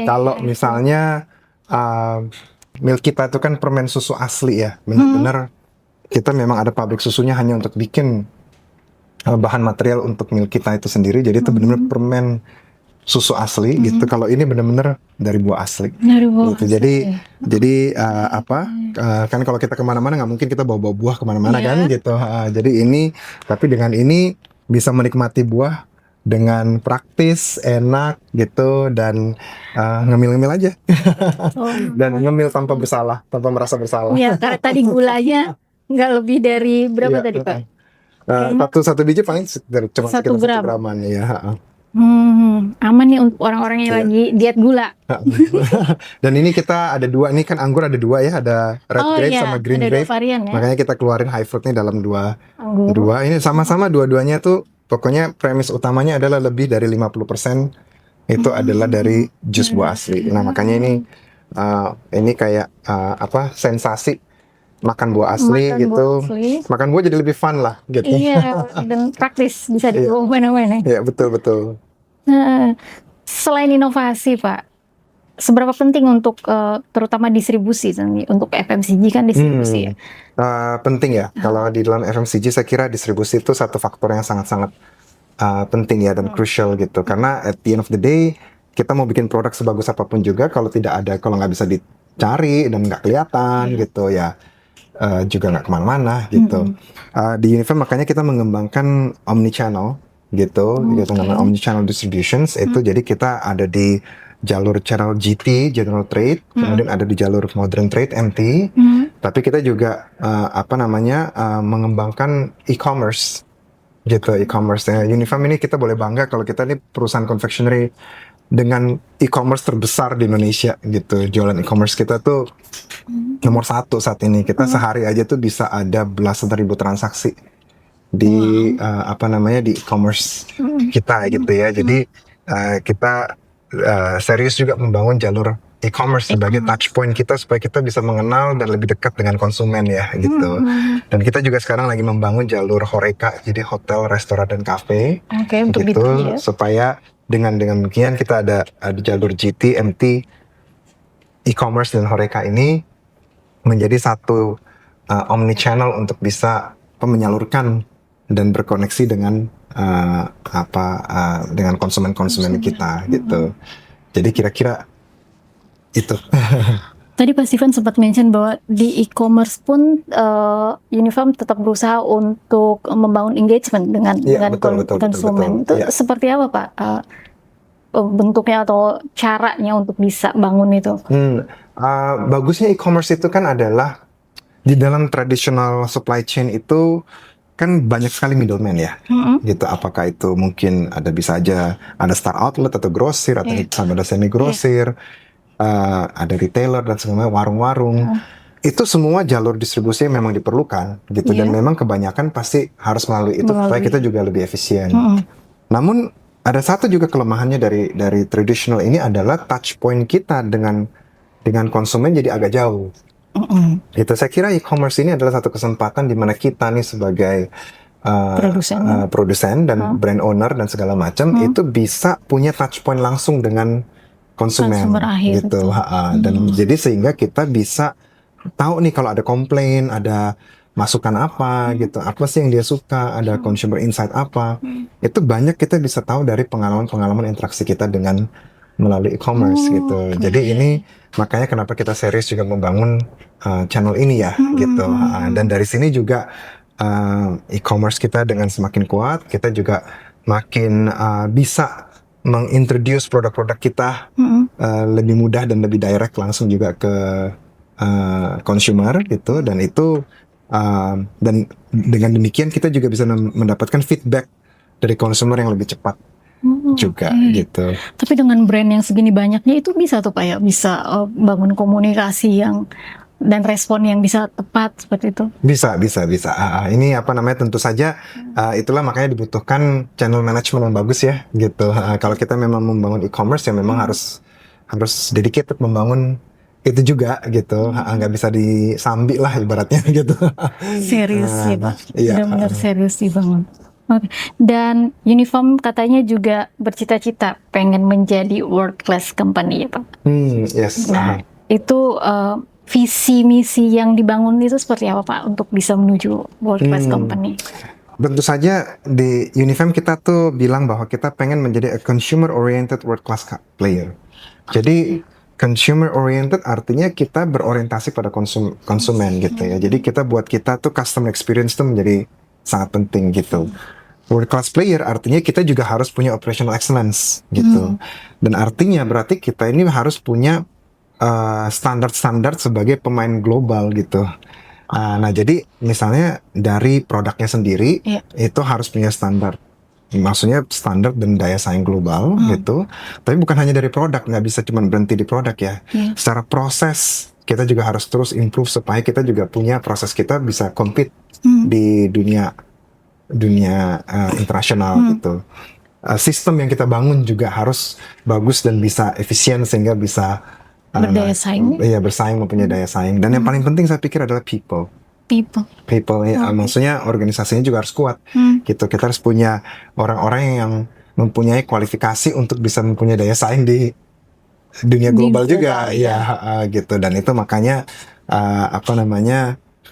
Speaker 1: kalau misalnya Milk kita itu kan permen susu asli ya, benar-benar kita memang ada pabrik susunya hanya untuk bikin bahan material untuk milk kita itu sendiri. Jadi itu benar-benar permen susu asli gitu. Kalau ini benar-benar dari buah asli.
Speaker 2: Dari bawah
Speaker 1: Gitu. Jadi kan kalau kita kemana-mana nggak mungkin kita bawa buah kemana-mana
Speaker 2: Iya.
Speaker 1: kan gitu. Jadi ini, tapi dengan ini bisa menikmati buah dengan praktis, enak gitu, dan ngemil-ngemil aja
Speaker 2: Oh.
Speaker 1: dan ngemil tanpa bersalah, tanpa merasa bersalah.
Speaker 2: Iya, karena tadi gulanya nggak lebih dari berapa
Speaker 1: Iya,
Speaker 2: tadi Pak?
Speaker 1: satu biji paling cuma
Speaker 2: 1
Speaker 1: sekitar 1
Speaker 2: gram.
Speaker 1: graman ya.
Speaker 2: Aman nih untuk orang-orang yang
Speaker 1: Iya.
Speaker 2: lagi diet gula.
Speaker 1: Dan ini kita ada 2 nih kan, anggur ada 2 ya, ada red grape
Speaker 2: iya,
Speaker 1: sama green
Speaker 2: ada 2
Speaker 1: grape.
Speaker 2: varian ya.
Speaker 1: Makanya kita keluarin high fruitnya dalam
Speaker 2: Anggur.
Speaker 1: 2 ini sama-sama dua-duanya tuh pokoknya premis utamanya adalah lebih dari 50% itu adalah dari jus buah asli. Nah makanya ini kayak sensasi makan buah asli
Speaker 2: Makan
Speaker 1: gitu.
Speaker 2: buah asli.
Speaker 1: Makan buah jadi lebih fun lah gitu.
Speaker 2: Iya, dan praktis bisa
Speaker 1: Iya.
Speaker 2: dibawa mana-mana.
Speaker 1: Iya betul.
Speaker 2: Nah, selain inovasi Pak, seberapa penting untuk terutama distribusi untuk FMCG kan distribusi ya?
Speaker 1: Penting ya. Kalau di dalam FMCG saya kira distribusi itu satu faktor yang sangat-sangat penting ya dan crucial gitu. Karena at the end of the day kita mau bikin produk sebagus apapun juga kalau nggak bisa dicari dan nggak kelihatan gitu ya. Juga nggak kemana-mana gitu. Di Unifem makanya kita mengembangkan omnichannel gitu, namanya omnichannel distributions. Itu jadi kita ada di jalur channel GT, General Trade, kemudian ada di jalur Modern Trade, MT. Tapi kita juga mengembangkan e-commerce gitu, e-commerce. Unifem ini kita boleh bangga kalau kita ini perusahaan confectionery dengan e-commerce terbesar di Indonesia gitu. Jualan e-commerce kita tuh nomor 1 saat ini. Kita sehari aja tuh bisa ada belasan ribu transaksi di di e-commerce kita gitu ya. Jadi kita serius juga membangun jalur e-commerce sebagai touch point kita supaya kita bisa mengenal dan lebih dekat dengan konsumen ya gitu. Dan kita juga sekarang lagi membangun jalur HoReCa, jadi hotel, restoran dan kafe.
Speaker 2: Oke, untuk
Speaker 1: gitu,
Speaker 2: B2B ya.
Speaker 1: supaya dengan demikian kita ada jalur GT, MT, e-commerce dan HoReCa ini menjadi satu omnichannel untuk bisa menyalurkan dan berkoneksi dengan dengan konsumen-konsumen kita gitu. Jadi kira-kira itu.
Speaker 2: Tadi Pak Steven sempat mention bahwa di e-commerce pun Unifem tetap berusaha untuk membangun engagement dengan konsumen. Itu seperti apa Pak bentuknya atau caranya untuk bisa bangun itu?
Speaker 1: Bagusnya e-commerce itu kan adalah di dalam traditional supply chain itu kan banyak sekali middleman ya, gitu. Apakah itu mungkin bisa aja ada star outlet atau grosir atau ada semi grosir. Ada retailer dan sebagainya, warung-warung. Itu semua jalur distribusi yang memang diperlukan gitu dan memang kebanyakan pasti harus melalui itu supaya kita juga lebih efisien. Namun ada satu juga kelemahannya dari traditional ini adalah touch point kita dengan konsumen jadi agak jauh. Itu saya kira e-commerce ini adalah satu kesempatan di mana kita nih sebagai produsen dan brand owner dan segala macam itu bisa punya touch point langsung dengan konsumen gitu. Dan jadi sehingga kita bisa tahu nih kalau ada komplain, ada masukan apa gitu, apa sih yang dia suka, ada consumer insight apa. Itu banyak kita bisa tahu dari pengalaman-pengalaman interaksi kita dengan melalui e-commerce gitu. Jadi ini makanya kenapa kita serius juga membangun channel ini ya gitu. Dan dari sini juga e-commerce kita dengan semakin kuat, kita juga makin bisa mengintroduce produk-produk kita lebih mudah dan lebih direct langsung juga ke consumer gitu. Dan itu dan dengan demikian kita juga bisa mendapatkan feedback dari consumer yang lebih cepat juga gitu.
Speaker 2: Tapi dengan brand yang segini banyaknya itu bisa tuh Pak ya, bisa bangun komunikasi yang dan respon yang bisa tepat seperti itu.
Speaker 1: Bisa. Ini tentu saja itulah makanya dibutuhkan channel management yang bagus ya gitu. Kalau kita memang membangun e-commerce ya memang harus dedicated membangun itu juga gitu. Nggak bisa disambi lah ibaratnya gitu.
Speaker 2: Serius sih Pak.
Speaker 1: Iya.
Speaker 2: Benar-benar serius dibangun. Dan Unifem katanya juga bercita-cita pengen menjadi world class company ya Pak.
Speaker 1: Yes.
Speaker 2: Nah, itu visi misi yang dibangun itu seperti apa Pak untuk bisa menuju world class company?
Speaker 1: Tentu saja di Unifem kita tuh bilang bahwa kita pengen menjadi a consumer oriented world class player. Jadi consumer oriented artinya kita berorientasi pada konsumen gitu ya. Jadi buat kita tuh customer experience tuh menjadi sangat penting gitu. World class player artinya kita juga harus punya operational excellence gitu. Dan artinya berarti kita ini harus punya standar-standar sebagai pemain global gitu. Nah, jadi misalnya dari produknya sendiri itu harus punya standar. Maksudnya standar dan daya saing global gitu. Tapi bukan hanya dari produk, nggak bisa cuma berhenti di produk ya. Secara proses kita juga harus terus improve supaya kita juga punya proses kita bisa compete di dunia internasional gitu. Sistem yang kita bangun juga harus bagus dan bisa efisien sehingga bisa
Speaker 2: berdaya saing.
Speaker 1: Iya, bersaing, mempunyai daya saing. Dan yang paling penting saya pikir adalah people ya, maksudnya organisasinya juga harus kuat gitu. Kita harus punya orang-orang yang mempunyai kualifikasi untuk bisa mempunyai daya saing di dunia global juga ya gitu. Dan itu makanya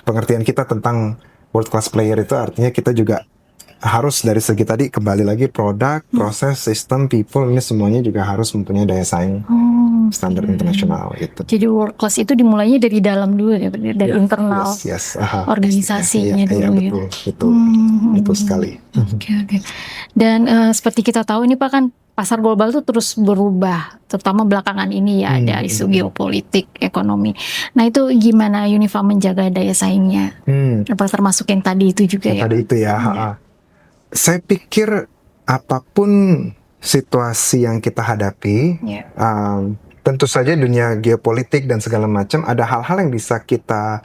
Speaker 1: pengertian kita tentang world class player itu artinya kita juga harus dari segi tadi kembali lagi produk, proses, sistem, people, ini semuanya juga harus mempunyai daya saing standar internasional gitu.
Speaker 2: Jadi world class itu dimulainya dari dalam dulu ya, dari internal organisasinya dulu.
Speaker 1: Betul, betul sekali.
Speaker 2: Oke. Dan seperti kita tahu ini Pak kan pasar global itu terus berubah, terutama belakangan ini ya ada isu geopolitik, ekonomi. Nah itu gimana Unifem menjaga daya saingnya? Apa termasuk yang tadi itu juga ya?
Speaker 1: Tadi itu ya. Saya pikir apapun situasi yang kita hadapi, tentu saja dunia geopolitik dan segala macam ada hal-hal yang bisa kita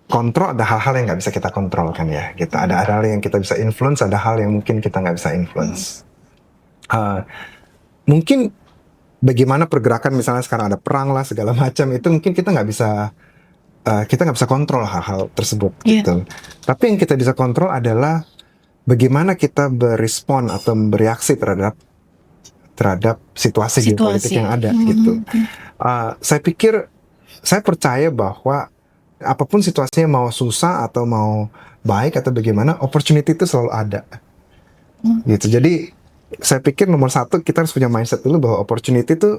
Speaker 1: kontrol, ada hal-hal yang nggak bisa kita kontrol kan ya. Kita ada hal yang kita bisa influence, ada hal yang mungkin kita nggak bisa influence. Mungkin bagaimana pergerakan misalnya sekarang ada perang lah segala macam itu mungkin kita nggak bisa kontrol hal-hal tersebut gitu. Tapi yang kita bisa kontrol adalah bagaimana kita berespon atau bereaksi terhadap situasi geopolitik yang ada gitu. Saya percaya bahwa apapun situasinya mau susah atau mau baik atau bagaimana, opportunity itu selalu ada. Gitu. Jadi saya pikir nomor satu kita harus punya mindset dulu bahwa opportunity itu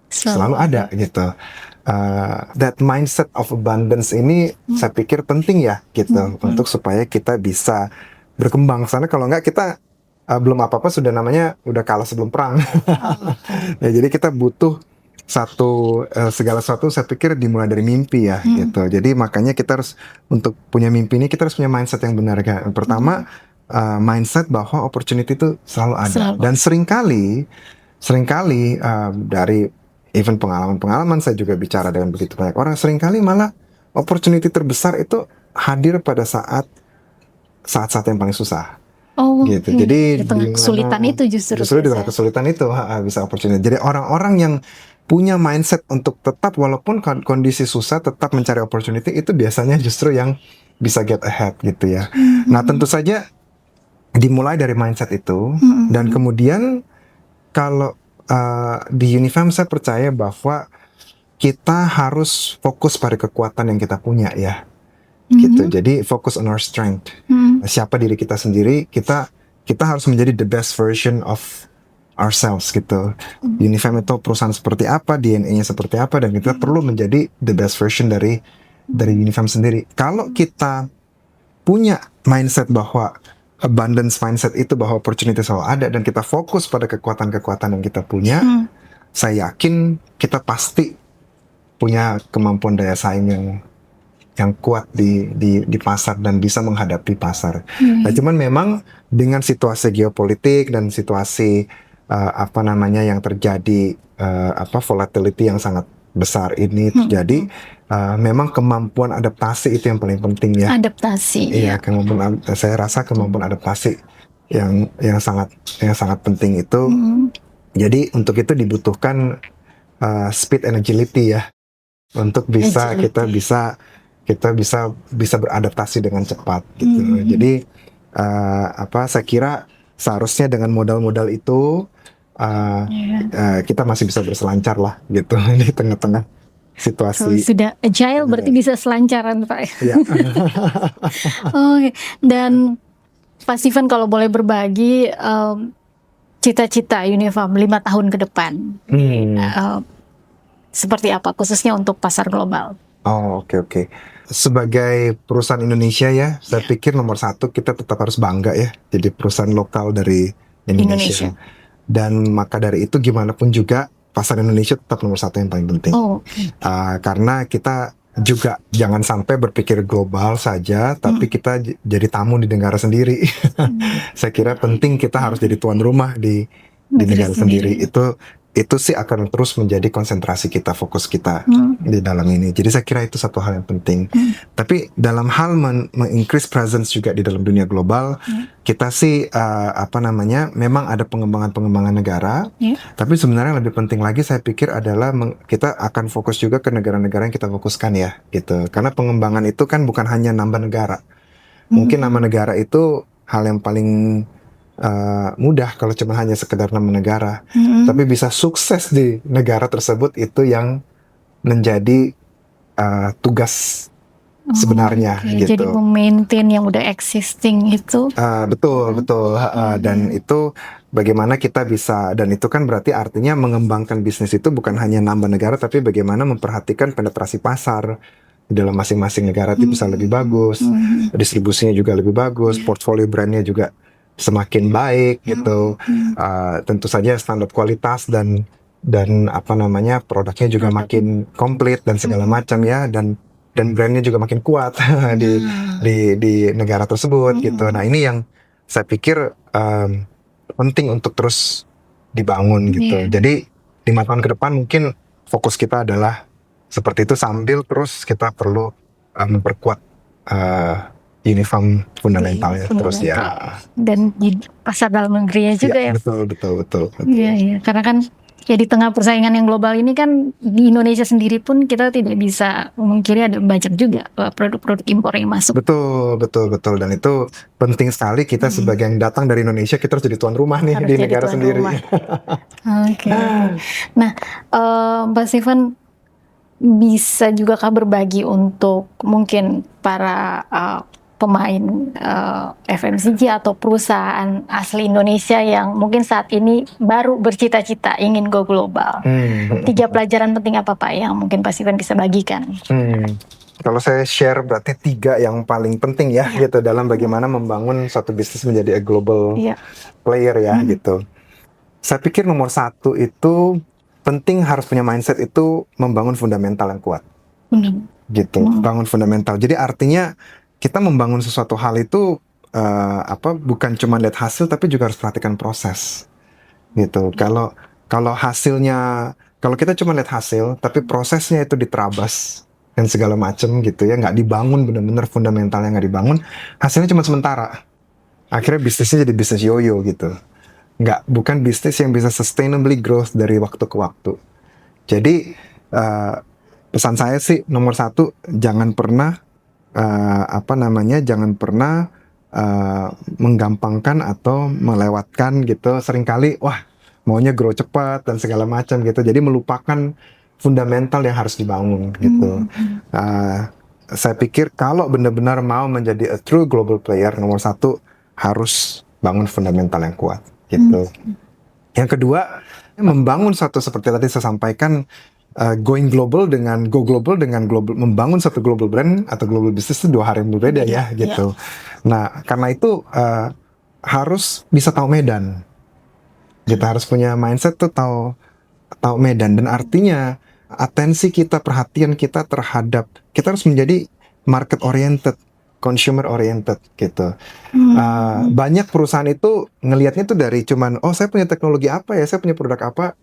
Speaker 1: selalu ada gitu. That mindset of abundance ini saya pikir penting ya gitu untuk supaya kita bisa berkembang. Karena kalau enggak kita belum apa-apa sudah namanya udah kalah sebelum perang. Ya, jadi kita butuh segala sesuatu saya pikir dimulai dari mimpi ya gitu. Jadi makanya kita harus untuk punya mimpi ini kita harus punya mindset yang benar kan. Pertama mindset bahwa opportunity itu selalu ada. Dan seringkali dari even pengalaman saya juga bicara dengan begitu banyak orang, seringkali malah opportunity terbesar itu hadir pada saat-saat yang paling susah. Gitu. Jadi
Speaker 2: di tengah kesulitan itu justru
Speaker 1: di tengah kesulitan itu bisa opportunity. Jadi orang-orang yang punya mindset untuk tetap walaupun kondisi susah tetap mencari opportunity itu biasanya justru yang bisa get ahead gitu ya. Nah tentu saja dimulai dari mindset itu dan kemudian kalau di Unifem saya percaya bahwa kita harus fokus pada kekuatan yang kita punya ya. Gitu. Jadi fokus on our strength. Siapa diri kita sendiri, kita harus menjadi the best version of ourselves gitu. Unifem itu perusahaan seperti apa, DNA-nya seperti apa, dan kita perlu menjadi the best version dari Unifem sendiri. Kalau kita punya mindset bahwa abundance mindset itu bahwa opportunity selalu ada dan kita fokus pada kekuatan-kekuatan yang kita punya, saya yakin kita pasti punya kemampuan daya saing yang kuat di pasar dan bisa menghadapi pasar. Nah, cuman memang dengan situasi geopolitik dan situasi yang terjadi volatility yang sangat besar ini terjadi, memang kemampuan adaptasi itu yang paling penting ya.
Speaker 2: Adaptasi.
Speaker 1: Iya, saya rasa kemampuan adaptasi yang sangat penting itu. Jadi untuk itu dibutuhkan speed and agility ya, untuk kita bisa beradaptasi dengan cepat gitu. Jadi saya kira seharusnya dengan modal-modal itu kita masih bisa berselancar lah gitu di tengah-tengah
Speaker 2: Kalau
Speaker 1: situasi.
Speaker 2: sudah agile berarti bisa selancaran Pak.
Speaker 1: Ya.
Speaker 2: Oke. Dan Pak Steven kalau boleh berbagi cita-cita Unifarm 5 tahun ke depan seperti apa khususnya untuk pasar global?
Speaker 1: Oh, oke. Sebagai perusahaan Indonesia ya, saya pikir nomor satu kita tetap harus bangga ya, jadi perusahaan lokal dari Indonesia. Dan maka dari itu gimana pun juga pasar Indonesia tetap nomor satu yang paling penting. Karena kita juga jangan sampai berpikir global saja, tapi kita jadi tamu di negara sendiri. Saya kira penting kita harus jadi tuan rumah di negara sendiri. Itu sih akan terus menjadi konsentrasi kita, fokus kita di dalam ini. Jadi saya kira itu satu hal yang penting. Tapi dalam hal increase presence juga di dalam dunia global, kita sih memang ada pengembangan negara. Tapi sebenarnya lebih penting lagi saya pikir adalah kita akan fokus juga ke negara-negara yang kita fokuskan ya, gitu. Karena pengembangan itu kan bukan hanya nambah negara. Mungkin nama negara itu hal yang paling mudah kalau cuma hanya sekedar nama negara, tapi bisa sukses di negara tersebut itu yang menjadi tugas sebenarnya gitu.
Speaker 2: Jadi memaintain yang udah existing itu.
Speaker 1: Betul. Dan itu bagaimana kita bisa, dan itu kan berarti artinya mengembangkan bisnis itu bukan hanya nambah negara, tapi bagaimana memperhatikan penetrasi pasar di dalam masing-masing negara itu bisa lebih bagus, distribusinya juga lebih bagus, portfolio brandnya juga semakin baik gitu. Tentu saja standar kualitas dan produknya juga makin komplit dan segala macam ya, dan brandnya juga makin kuat di negara tersebut gitu. Nah ini yang saya pikir penting untuk terus dibangun gitu. Jadi 5 tahun ke depan mungkin fokus kita adalah seperti itu, sambil terus kita perlu memperkuat Unifarm fundamentalnya terus ya.
Speaker 2: Dan di pasar dalam negerinya juga ya.
Speaker 1: Betul.
Speaker 2: Iya. Karena kan ya di tengah persaingan yang global ini kan di Indonesia sendiri pun kita tidak bisa memungkiri ada banyak juga produk-produk impor yang masuk.
Speaker 1: Betul. Dan itu penting sekali kita sebagai yang datang dari Indonesia, kita harus jadi tuan rumah nih di negara sendiri.
Speaker 2: Oke. Nah, Pak Steven bisa juga kah berbagi untuk mungkin para pemain FMCG atau perusahaan asli Indonesia yang mungkin saat ini baru bercita-cita ingin go global. 3 pelajaran penting apa Pak yang mungkin Pak Steven bisa bagikan?
Speaker 1: Kalau saya share berarti 3 yang paling penting ya gitu dalam bagaimana membangun suatu bisnis menjadi a global player ya gitu. Saya pikir nomor 1 itu penting harus punya mindset itu membangun fundamental yang kuat. Gitu, bangun fundamental. Jadi artinya kita membangun sesuatu hal itu bukan cuma lihat hasil, tapi juga harus perhatikan proses gitu. Kalau hasilnya, kalau kita cuma lihat hasil tapi prosesnya itu diterabas dan segala macam gitu ya, nggak dibangun benar-benar fundamentalnya, nggak dibangun, hasilnya cuma sementara, akhirnya bisnisnya jadi bisnis yoyo gitu. Bukan bisnis yang bisa sustainably growth dari waktu ke waktu. Jadi pesan saya sih nomor 1, jangan pernah menggampangkan atau melewatkan gitu. Seringkali maunya grow cepat dan segala macam gitu, jadi melupakan fundamental yang harus dibangun gitu. Saya pikir kalau benar-benar mau menjadi a true global player, nomor 1 harus bangun fundamental yang kuat gitu. Yang kedua, membangun satu, seperti tadi saya sampaikan, go global dengan global, membangun satu global brand atau global business itu 2 hal yang berbeda ya gitu. Nah, karena itu harus bisa tahu medan. Kita harus punya mindset tuh tahu medan, dan artinya atensi kita, perhatian kita terhadap, kita harus menjadi market oriented, consumer oriented gitu. Banyak perusahaan itu ngelihatnya tuh dari cuman saya punya teknologi apa ya, saya punya produk apa,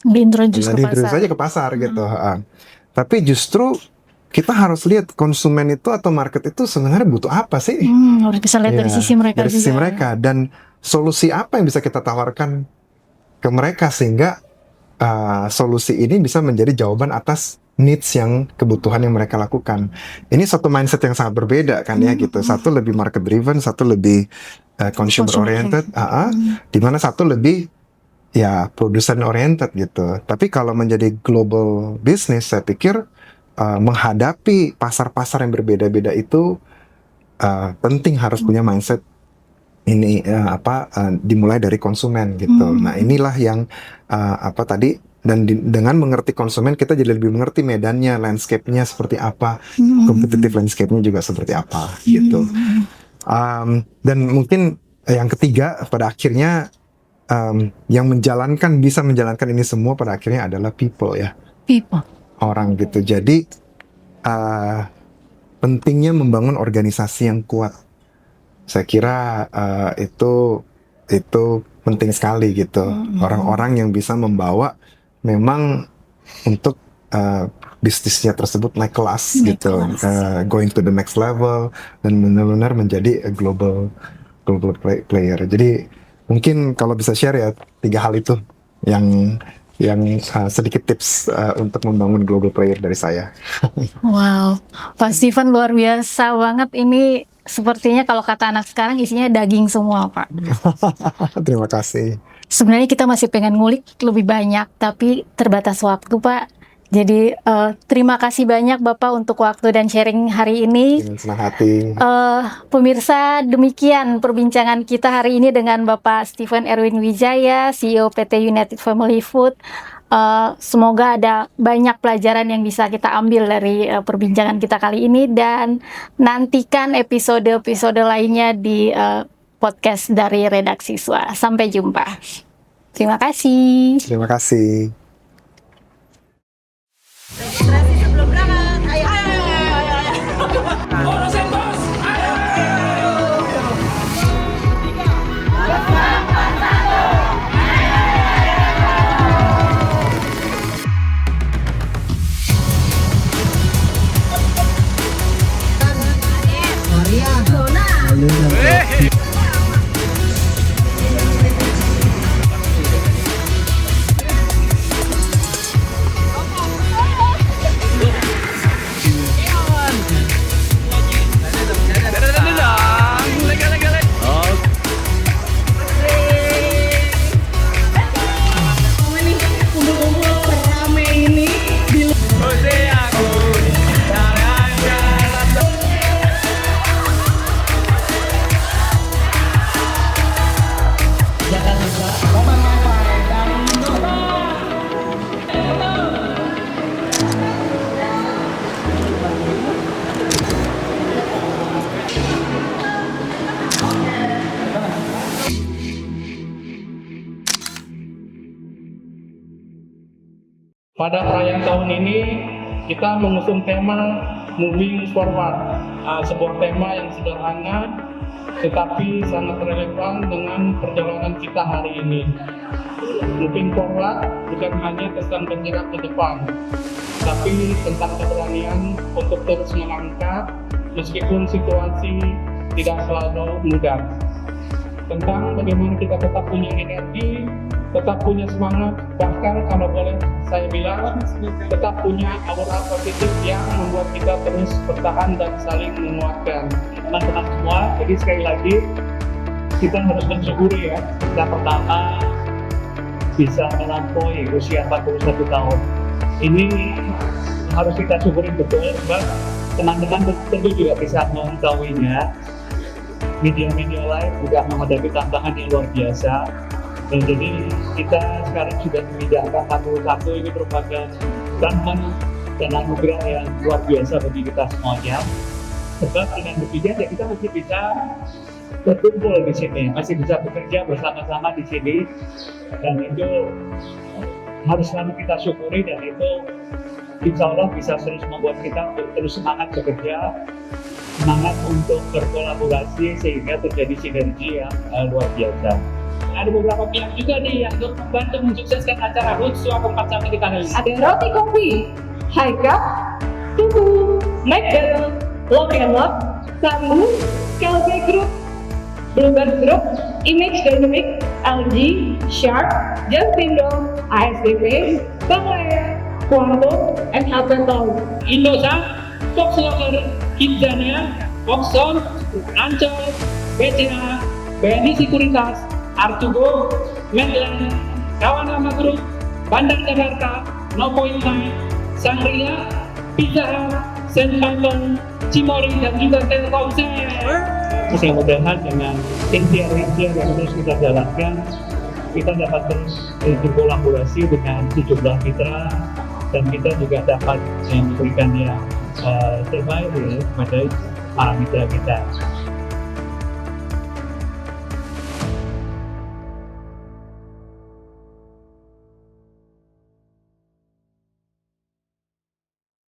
Speaker 2: diintroduce
Speaker 1: aja ke pasar gitu. Tapi justru kita harus lihat konsumen itu atau market itu sebenarnya butuh apa sih.
Speaker 2: Harus bisa lihat dari sisi mereka
Speaker 1: dari sisi mereka, dan solusi apa yang bisa kita tawarkan ke mereka sehingga solusi ini bisa menjadi jawaban atas needs yang, kebutuhan yang mereka lakukan. Ini satu mindset yang sangat berbeda kan ya gitu. Satu lebih market driven, satu lebih consumer oriented, di mana satu lebih produsen oriented gitu. Tapi kalau menjadi global business, saya pikir menghadapi pasar-pasar yang berbeda-beda itu penting harus punya mindset ini dimulai dari konsumen gitu. Nah inilah yang tadi dan dengan mengerti konsumen kita jadi lebih mengerti medannya, landscape-nya seperti apa, competitive landscape-nya juga seperti apa gitu. Dan mungkin yang ketiga pada akhirnya yang bisa menjalankan ini semua pada akhirnya adalah people ya.
Speaker 2: People.
Speaker 1: Orang gitu. Jadi pentingnya membangun organisasi yang kuat. Saya kira itu penting sekali gitu. Orang-orang yang bisa membawa memang untuk bisnisnya tersebut naik kelas gitu, going to the next level dan benar-benar menjadi a global player. Jadi mungkin kalau bisa share ya 3 hal itu yang sedikit tips untuk membangun global player dari saya.
Speaker 2: Wow, Pak Steven luar biasa banget ini. Sepertinya kalau kata anak sekarang isinya daging semua, Pak.
Speaker 1: Terima kasih.
Speaker 2: Sebenarnya kita masih pengen ngulik lebih banyak, tapi terbatas waktu, Pak. Jadi terima kasih banyak Bapak untuk waktu dan sharing hari ini.
Speaker 1: Dengan senang hati.
Speaker 2: Pemirsa, demikian perbincangan kita hari ini dengan Bapak Steven Erwin Wijaya, CEO PT United Family Food. Semoga ada banyak pelajaran yang bisa kita ambil dari perbincangan kita kali ini, dan nantikan episode-episode lainnya di podcast dari Redaksi Siswa. Sampai jumpa. Terima kasih.
Speaker 1: Terima kasih.
Speaker 4: Registrasi sebelum berangkat. Ayo. Urusin bos.
Speaker 5: Pada perayaan tahun ini kita mengusung tema Moving Forward, sebuah tema yang sederhana tetapi sangat relevan dengan perjalanan kita hari ini. Moving Forward bukan hanya tentang bergerak ke depan, tapi tentang keberanian untuk terus melangkah meskipun situasi tidak selalu mudah. Tentang bagaimana kita tetap punya energi, tetap punya semangat, bahkan kalau boleh saya bilang tetap punya aura positif yang membuat kita terus bertahan dan saling menguatkan. Teman-teman semua, jadi sekali lagi kita harus bersyukuri ya, kita pertama bisa melampaui usia 41 tahun. Ini harus kita syukuri betul, sebab teman-teman tentu juga bisa mengetahuinya. Media-media lain juga menghadapi tantangan yang luar biasa. Dan jadi kita sekarang sudah memindahkan 41 ini merupakan tantangan dan anugerah yang luar biasa bagi kita semuanya. Sebab dengan demikian ya kita masih bisa berkumpul di sini, masih bisa bekerja bersama-sama di sini, dan itu harus selalu kita syukuri, dan itu insya Allah bisa terus membuat kita terus semangat bekerja, semangat untuk berkolaborasi sehingga terjadi sinergi yang luar biasa. Ada beberapa pihak juga nih yang untuk membantu mensukseskan acara HUT SUA keempat sampai kali ini.
Speaker 6: Ada Roti Kopi, High Cup, Tugu, McDonald, Lock and Lock, Sambu, KLB Group, Bluebird Group, Image Dynamic, LG, Sharp, Jastindo, ASDP, Bank Raya, Quantum, and Helpental.
Speaker 5: Indosat, Volkswagen, Kidzania, Foxon, Ancol, BCA, BNI Sekuritas, Artugo, Medland, Kawan Lama Group, Bandar Jakarta, No Point Line, Sangria, Pizza Hut, Saint Ivan, Cimory, dan juga Telkomsel. Mudah-mudahan dengan ikhtiar-ikhtiar yang terus kita jalankan, kita dapat terus berkolaborasi dengan sejumlah mitra, dan kita juga dapat memberikan yang terbaik kepada para mitra kita.